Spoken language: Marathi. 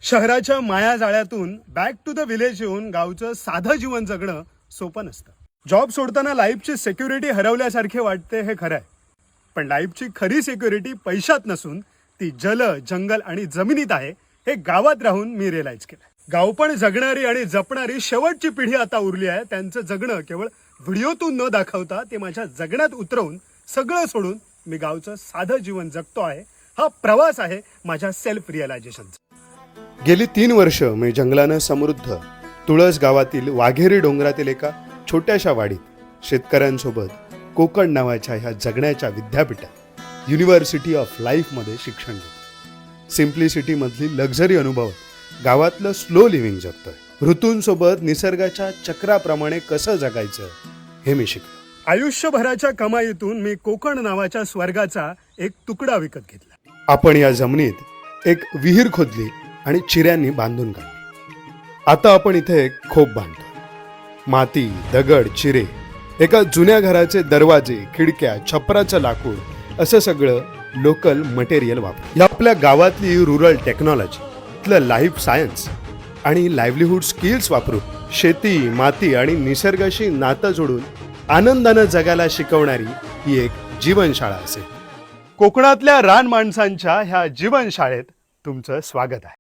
शहराच्या मायाजाळ्यातून बॅक टू द विलेज येऊन गावचं साधं जीवन जगणं सोपं नसतं. जॉब सोडताना लाईफची सिक्युरिटी हरवल्यासारखे वाटते, हे खरं आहे. पण लाईफची खरी सिक्युरिटी पैशात नसून ती जल, जंगल आणि जमिनीत आहे, हे गावात राहून मी रिअलाइज केलं. गावपण जगणारी आणि जपणारी शेवटची पिढी आता उरली आहे. त्यांचं जगणं केवळ व्हिडिओतून न दाखवता ते माझ्या जगण्यात उतरवून सगळं सोडून मी गावचं साधं जीवन जगतो आहे. हा प्रवास आहे माझ्या सेल्फ रिअलायझेशनचा. गेली 3 वर्ष मी जंगलानं समृद्ध तुळस गावातील वाघेरी डोंगरातील एका छोट्याशा वाडीत शेतकऱ्यांसोबत कोकण नावाच्या ह्या जगण्याच्या विद्यापीठात युनिव्हर्सिटी ऑफ लाईफमध्ये शिक्षण घेतो. सिम्प्लिसिटीमधली लक्झरी अनुभवत गावातलं स्लो लिव्हिंग जगतोय. ऋतूंसोबत निसर्गाच्या चक्राप्रमाणे कसं जगायचं हे मी शिकलो. आयुष्यभराच्या कमाईतून मी कोकण नावाच्या स्वर्गाचा एक तुकडा विकत घेतला. आपण या जमिनीत एक विहीर खोदली आणि चिऱ्यांनी बांधून काढली. आता आपण इथे एक खोप बांधतो. माती, दगड, चिरे, एका जुन्या घराचे दरवाजे, खिडक्या, छपराचं लाकूड असं सगळं लोकल मटेरियल वापर. या आपल्या गावातली रुरल टेक्नॉलॉजी, इथलं लाईफ सायन्स आणि लाईव्हलीहूड स्किल्स वापरून शेती, माती आणि निसर्गाशी नातं जोडून आनंदानं जगायला शिकवणारी ही एक जीवनशाळा असेल. कोकणातल्या रान माणसांच्या ह्या जीवनशाळेत तुमचं स्वागत आहे.